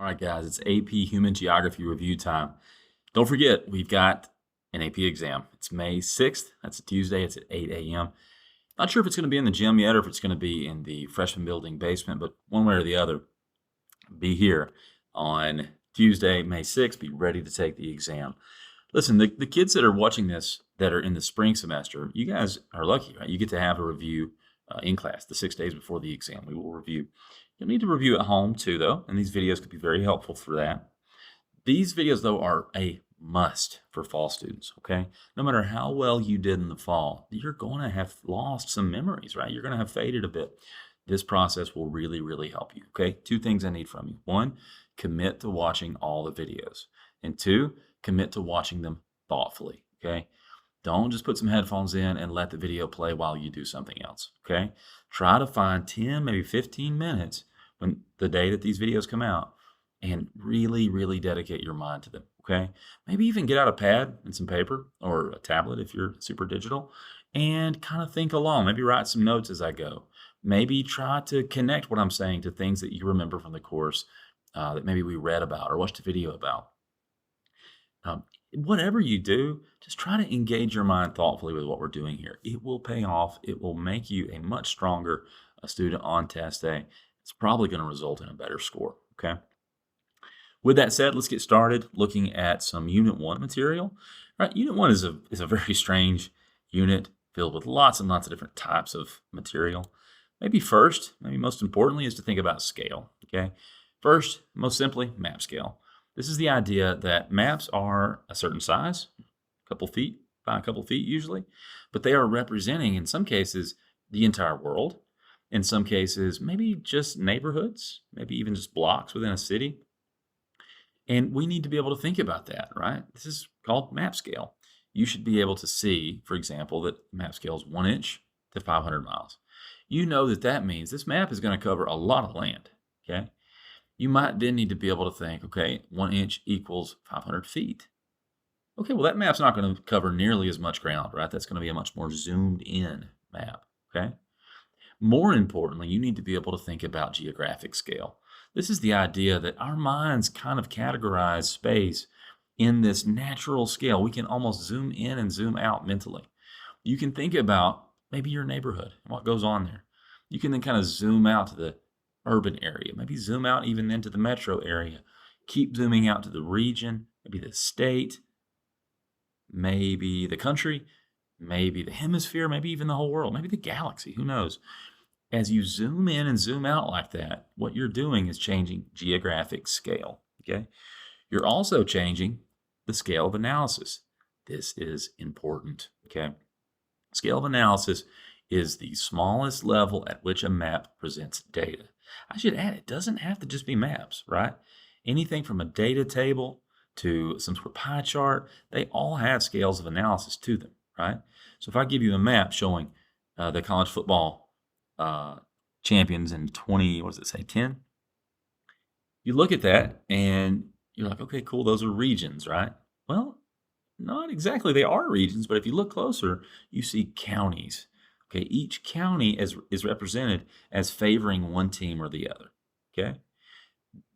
All right, guys, it's AP Human Geography review time. Don't forget, we've got an AP exam. It's May 6th. That's a Tuesday. It's at 8 a.m. Not sure if it's going to be in the gym yet or if it's going to be in the freshman building basement, but one way or the other, be here on Tuesday, May 6th. Be ready to take the exam. Listen, the kids that are watching this that are in the spring semester, you guys are lucky, right? You get to have a review in class the 6 days before the exam. We will review. You'll need to review at home too, though, and these videos could be very helpful for that. These videos, though, are a must for fall students, okay? No matter how well you did in the fall, you're going to have lost some memories, right? You're going to have faded a bit. This process will really, really help you, okay? Two things I need from you. One, commit to watching all the videos. And two, commit to watching them thoughtfully, okay? Don't just put some headphones in and let the video play while you do something else, okay? Try to find 10, maybe 15 minutes when the day that these videos come out and really, really dedicate your mind to them, okay? Maybe even get out a pad and some paper or a tablet if you're super digital and kind of think along. Maybe write some notes as I go. Maybe try to connect what I'm saying to things that you remember from the course that maybe we read about or watched a video about. Whatever you do, just try to engage your mind thoughtfully with what we're doing here. It will pay off. It will make you a much stronger student on test day. It's probably going to result in a better score, okay? With that said, let's get started looking at some Unit 1 material. All right, Unit 1 is a very strange unit filled with lots and lots of different types of material. Maybe first, maybe most importantly, is to think about scale, okay? First, most simply, map scale. This is the idea that maps are a certain size, a couple feet by a couple feet usually, but they are representing, in some cases, the entire world. In some cases, maybe just neighborhoods, maybe even just blocks within a city. And we need to be able to think about that, right? This is called map scale. You should be able to see, for example, that map scale is 1 inch to 500 miles. You know that that means this map is going to cover a lot of land, okay? You might then need to be able to think, okay, 1 inch equals 500 feet. Okay, well, that map's not going to cover nearly as much ground, right? That's going to be a much more zoomed in map, okay? More importantly, you need to be able to think about geographic scale. This is the idea that our minds kind of categorize space in this natural scale. We can almost zoom in and zoom out mentally. You can think about maybe your neighborhood and what goes on there. You can then kind of zoom out to the urban area, maybe zoom out even into the metro area. Keep zooming out to the region, maybe the state, maybe the country, maybe the hemisphere, maybe even the whole world, maybe the galaxy, who knows? As you zoom in and zoom out like that, what you're doing is changing geographic scale, okay? You're also changing the scale of analysis. This is important, okay? Scale of analysis is the smallest level at which a map presents data. I should add, it doesn't have to just be maps, right? Anything from a data table to some sort of pie chart, they all have scales of analysis to them, right? So if I give you a map showing the college football champions in 20, what does it say, 10? You look at that and you're like, okay, cool, those are regions, right? Well, not exactly. They are regions, but if you look closer, you see counties. Okay, each county is represented as favoring one team or the other. Okay,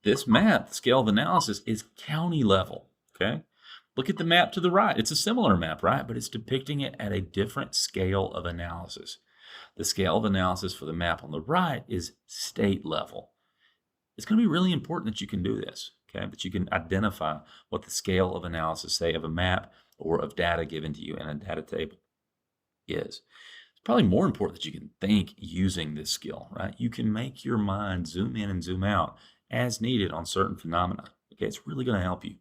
this map, the scale of analysis, is county level. Okay, look at the map to the right. It's a similar map, right? But it's depicting it at a different scale of analysis. The scale of analysis for the map on the right is state level. It's going to be really important that you can do this, okay? That you can identify what the scale of analysis, say, of a map or of data given to you in a data table is. It's probably more important that you can think using this skill, right? You can make your mind zoom in and zoom out as needed on certain phenomena, okay? It's really going to help you.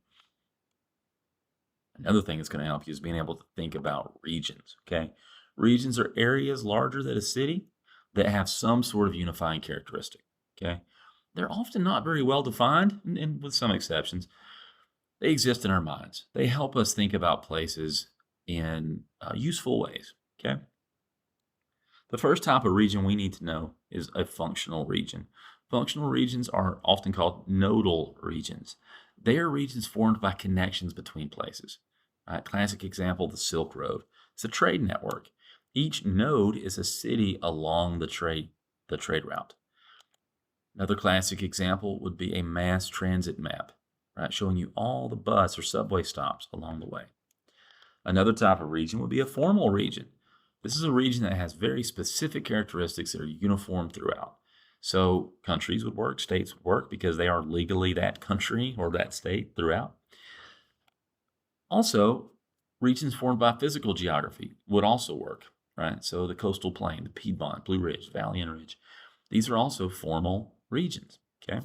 Another thing that's going to help you is being able to think about regions, okay? Regions are areas larger than a city that have some sort of unifying characteristic, okay? They're often not very well defined, and with some exceptions, they exist in our minds. They help us think about places in useful ways, okay? The first type of region we need to know is a functional region. Functional regions are often called nodal regions. They are regions formed by connections between places. Classic example, the Silk Road. It's a trade network. Each node is a city along the trade route. Another classic example would be a mass transit map, right, showing you all the bus or subway stops along the way. Another type of region would be a formal region. This is a region that has very specific characteristics that are uniform throughout. So countries would work, states would work because they are legally that country or that state throughout. Also, regions formed by physical geography would also work, right? So the coastal plain, the Piedmont, Blue Ridge, Valley and Ridge, these are also formal regions, okay?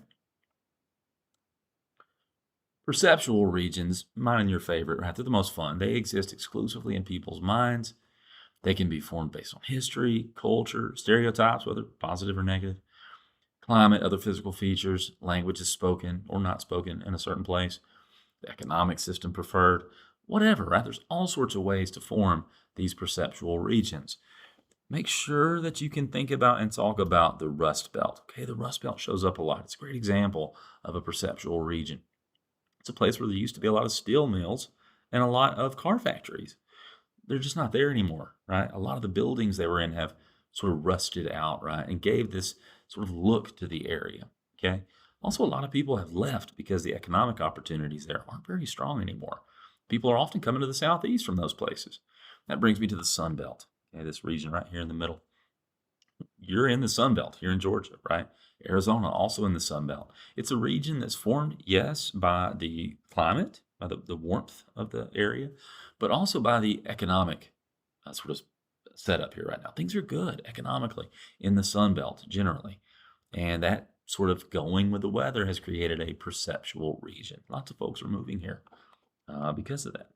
Perceptual regions, mine and your favorite, right? They're the most fun. They exist exclusively in people's minds. They can be formed based on history, culture, stereotypes, whether positive or negative, climate, other physical features, language is spoken or not spoken in a certain place, the economic system preferred, whatever, right? There's all sorts of ways to form these perceptual regions. Make sure that you can think about and talk about the Rust Belt. Okay, the Rust Belt shows up a lot. It's a great example of a perceptual region. It's a place where there used to be a lot of steel mills and a lot of car factories. They're just not there anymore, right? A lot of the buildings they were in have sort of rusted out, right? And gave this sort of look to the area, okay? Also, a lot of people have left because the economic opportunities there aren't very strong anymore. People are often coming to the southeast from those places. That brings me to the Sun Belt, okay? This region right here in the middle. You're in the Sun Belt here in Georgia, right? Arizona also in the Sun Belt. It's a region that's formed, yes, by the climate, by the warmth of the area, but also by the economic sort of setup here right now. Things are good economically in the Sun Belt generally. And that sort of going with the weather has created a perceptual region. Lots of folks are moving here because of that.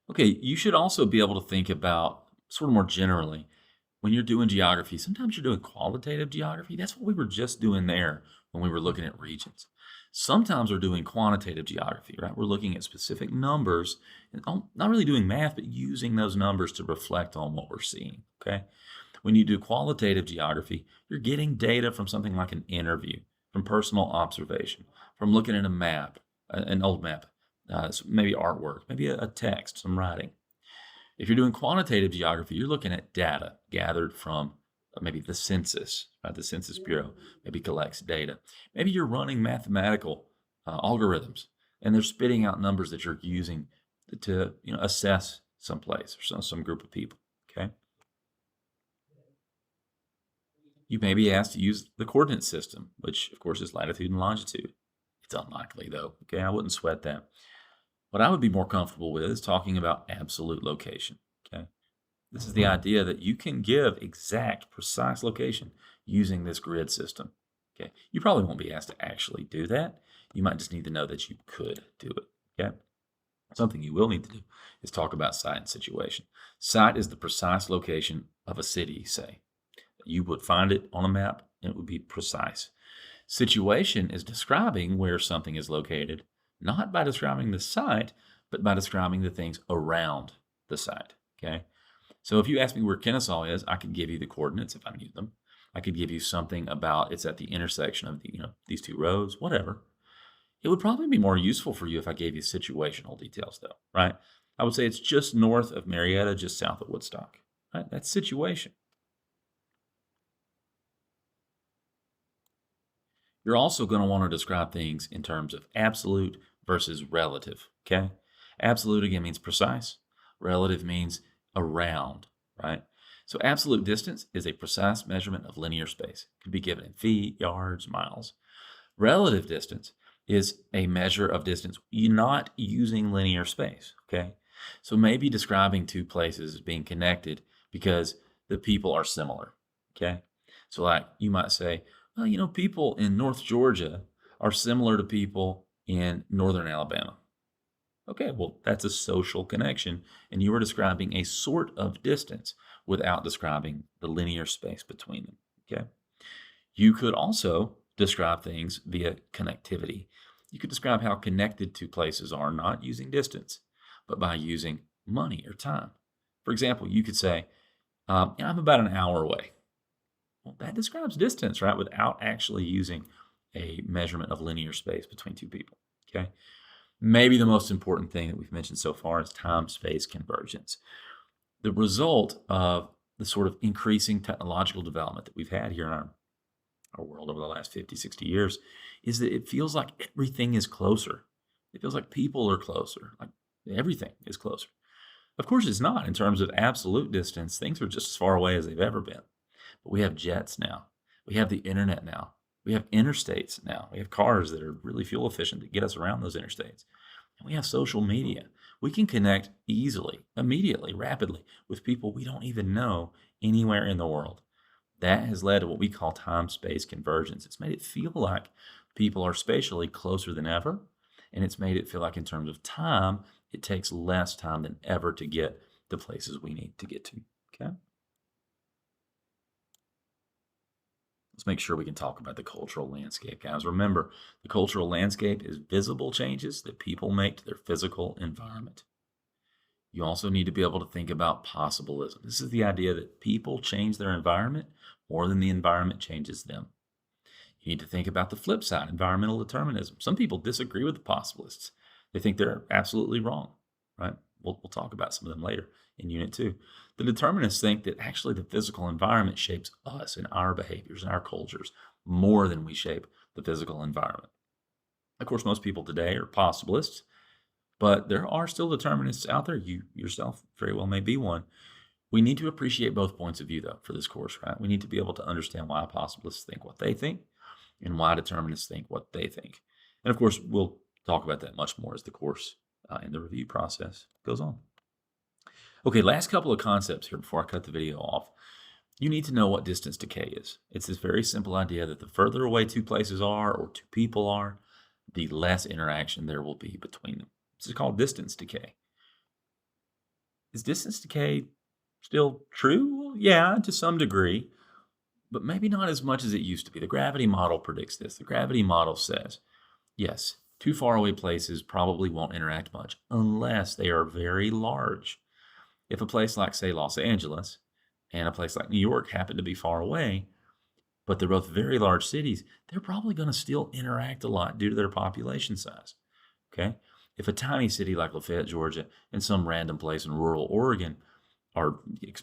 Okay, you should also be able to think about sort of more generally when you're doing geography. Sometimes you're doing qualitative geography. That's what we were just doing there when we were looking at regions. Sometimes we're doing quantitative geography, right? We're looking at specific numbers and not really doing math, but using those numbers to reflect on what we're seeing. Okay. When you do qualitative geography, you're getting data from something like an interview, from personal observation, from looking at a map, an old map, maybe artwork, maybe a text, some writing. If you're doing quantitative geography, you're looking at data gathered from maybe the census, right? The Census Bureau maybe collects data. Maybe you're running mathematical algorithms, and they're spitting out numbers that you're using to assess some place or some group of people. Okay. You may be asked to use the coordinate system, which of course is latitude and longitude. It's unlikely though. Okay, I wouldn't sweat that. What I would be more comfortable with is talking about absolute location. Okay. This is the idea that you can give exact, precise location using this grid system. Okay. You probably won't be asked to actually do that. You might just need to know that you could do it. Okay. Something you will need to do is talk about site and situation. Site is the precise location of a city, say. You would find it on a map and it would be precise. Situation is describing where something is located, not by describing the site, but by describing the things around the site. Okay. So if you ask me where Kennesaw is, I could give you the coordinates if I knew them. I could give you something about it's at the intersection of these two roads, whatever. It would probably be more useful for you if I gave you situational details, though, right? I would say it's just north of Marietta, just south of Woodstock. Right? That's situation. You're also going to want to describe things in terms of absolute versus relative, okay? Absolute again means precise. Relative means around, right? So absolute distance is a precise measurement of linear space. It could be given in feet, yards, miles. Relative distance is a measure of distance not using linear space, okay? So maybe describing two places as being connected because the people are similar, okay? So like you might say, well, people in North Georgia are similar to people in Northern Alabama. Okay, well, that's a social connection, and you are describing a sort of distance without describing the linear space between them. Okay. You could also describe things via connectivity. You could describe how connected two places are not using distance, but by using money or time. For example, you could say, I'm about an hour away. Well, that describes distance, right? Without actually using a measurement of linear space between two people. Okay. Maybe the most important thing that we've mentioned so far is time-space convergence. The result of the sort of increasing technological development that we've had here in our world over the last 50, 60 years is that it feels like everything is closer. It feels like people are closer, like everything is closer. Of course, it's not in terms of absolute distance. Things are just as far away as they've ever been. But we have jets now. We have the internet now. We have interstates now. We have cars that are really fuel efficient to get us around those interstates. And we have social media. We can connect easily, immediately, rapidly with people we don't even know anywhere in the world. That has led to what we call time-space convergence. It's made it feel like people are spatially closer than ever, and it's made it feel like in terms of time, it takes less time than ever to get the places we need to get to. Okay? Let's make sure we can talk about the cultural landscape, guys. Remember, the cultural landscape is visible changes that people make to their physical environment. You also need to be able to think about possibilism. This is the idea that people change their environment more than the environment changes them. You need to think about the flip side, environmental determinism. Some people disagree with the possibilists. They think they're absolutely wrong, right? We'll talk about some of them later in Unit 2. The determinists think that actually the physical environment shapes us and our behaviors and our cultures more than we shape the physical environment. Of course, most people today are possibilists, but there are still determinists out there. You yourself very well may be one. We need to appreciate both points of view, though, for this course, right? We need to be able to understand why possibilists think what they think and why determinists think what they think. And of course, we'll talk about that much more as the course and the review process goes on. Okay, last couple of concepts here before I cut the video off. You need to know what distance decay is. It's this very simple idea that the further away two places are or two people are, the less interaction there will be between them. This is called distance decay. Is distance decay still true? Well, yeah, to some degree, but maybe not as much as it used to be. The gravity model predicts this. The gravity model says, yes, two faraway places probably won't interact much unless they are very large. If a place like, say, Los Angeles and a place like New York happen to be far away, but they're both very large cities, they're probably going to still interact a lot due to their population size. Okay? If a tiny city like Lafayette, Georgia, and some random place in rural Oregon are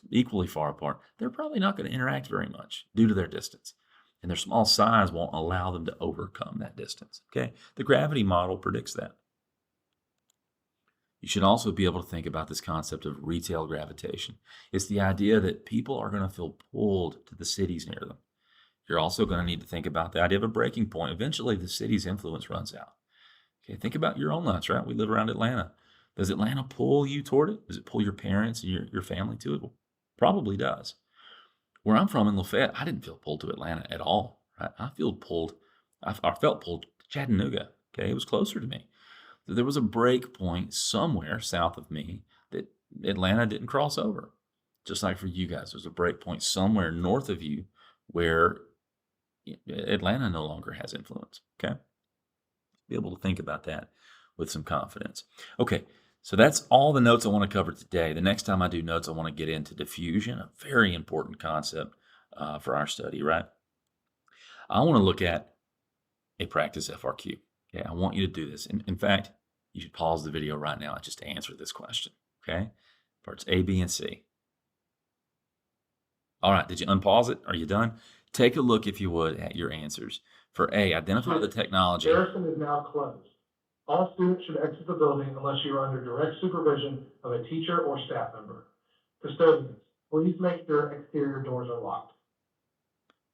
equally far apart, they're probably not going to interact very much due to their distance. And their small size won't allow them to overcome that distance. Okay? The gravity model predicts that. You should also be able to think about this concept of retail gravitation. It's the idea that people are going to feel pulled to the cities near them. You're also going to need to think about the idea of a breaking point. Eventually, the city's influence runs out. Okay, think about your own lives, right? We live around Atlanta. Does Atlanta pull you toward it? Does it pull your parents and your family to it? Well, probably does. Where I'm from in Lafayette, I didn't feel pulled to Atlanta at all. Right? I felt pulled to Chattanooga. Okay, it was closer to me. There was a break point somewhere south of me that Atlanta didn't cross over. Just like for you guys, there's a break point somewhere north of you where Atlanta no longer has influence. Okay, be able to think about that with some confidence. Okay, so that's all the notes I want to cover today. The next time I do notes, I want to get into diffusion, a very important concept for our study, right? I want to look at a practice FRQ. Okay, I want you to do this. In fact, you should pause the video right now just to answer this question. Okay, parts A, B, and C. All right, did you unpause it? Are you done? Take a look, if you would, at your answers. For A, identify the technology. Garrison is now closed. All students should exit the building unless you are under direct supervision of a teacher or staff member. Custodians, please make sure exterior doors are locked.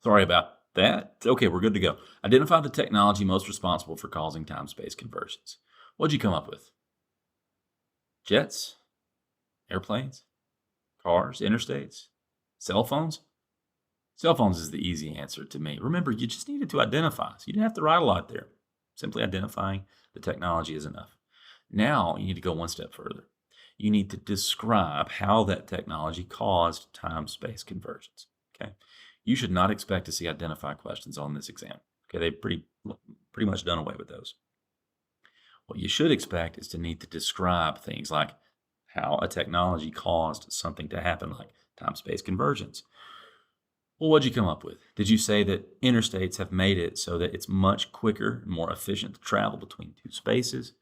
Sorry about that. Okay, we're good to go. Identify the technology most responsible for causing time-space conversions. What'd you come up with? Jets? Airplanes? Cars? Interstates? Cell phones? Cell phones is the easy answer to me. Remember, you just needed to identify. So you didn't have to write a lot there. Simply identifying the technology is enough. Now you need to go one step further. You need to describe how that technology caused time-space conversions. Okay? You should not expect to see identify questions on this exam. Okay, they've pretty much done away with those. What you should expect is to need to describe things like how a technology caused something to happen, like time-space convergence. Well, what'd you come up with? Did you say that interstates have made it so that it's much quicker and more efficient to travel between two spaces,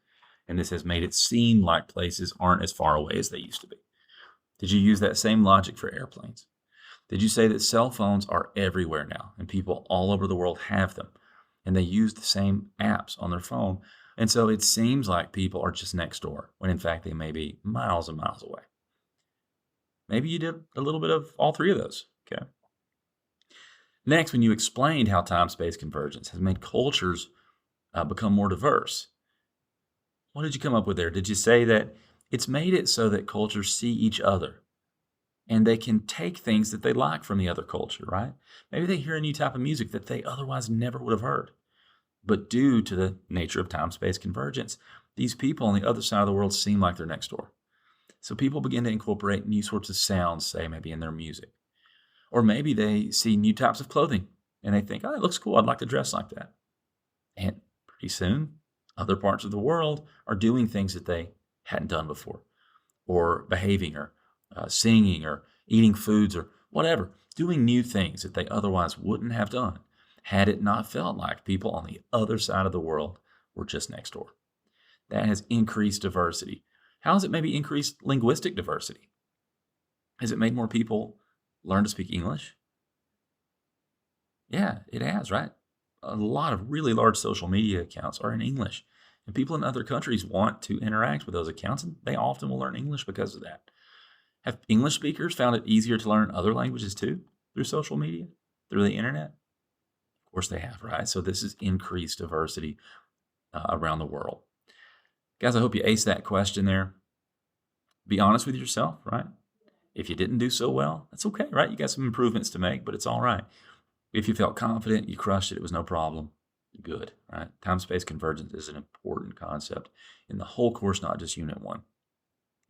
and this has made it seem like places aren't as far away as they used to be? Did you use that same logic for airplanes? Did you say that cell phones are everywhere now and people all over the world have them and they use the same apps on their phone? And so it seems like people are just next door when in fact they may be miles and miles away. Maybe you did a little bit of all three of those. Okay. Next, when you explained how time space convergence has made cultures become more diverse, what did you come up with there? Did you say that it's made it so that cultures see each other and they can take things that they like from the other culture, right? Maybe they hear a new type of music that they otherwise never would have heard. But due to the nature of time space convergence, these people on the other side of the world seem like they're next door. So people begin to incorporate new sorts of sounds, say maybe in their music. Or maybe they see new types of clothing and they think, oh, it looks cool. I'd like to dress like that. And pretty soon, other parts of the world are doing things that they hadn't done before, or behaving, or singing, or eating foods, or whatever, doing new things that they otherwise wouldn't have done had it not felt like people on the other side of the world were just next door. That has increased diversity. How has it maybe increased linguistic diversity? Has it made more people learn to speak English? Yeah, it has, right? A lot of really large social media accounts are in English, and people in other countries want to interact with those accounts, and they often will learn English because of that. Have English speakers found it easier to learn other languages too through social media, through the internet? Of course they have, right? So this is increased diversity around the world. Guys, I hope you aced that question there. Be honest with yourself, right? If you didn't do so well, that's okay, right? You got some improvements to make, but it's all right. If you felt confident, you crushed it, it was no problem, good, right? Time-space convergence is an important concept in the whole course, not just Unit 1.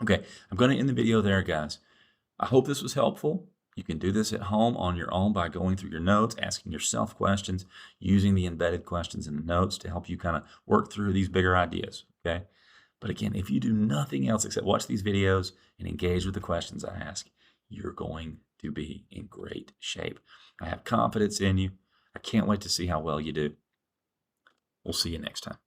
Okay, I'm going to end the video there, guys. I hope this was helpful. You can do this at home on your own by going through your notes, asking yourself questions, using the embedded questions in the notes to help you kind of work through these bigger ideas, okay? But again, if you do nothing else except watch these videos and engage with the questions I ask, you're going to be in great shape. I have confidence in you. I can't wait to see how well you do. We'll see you next time.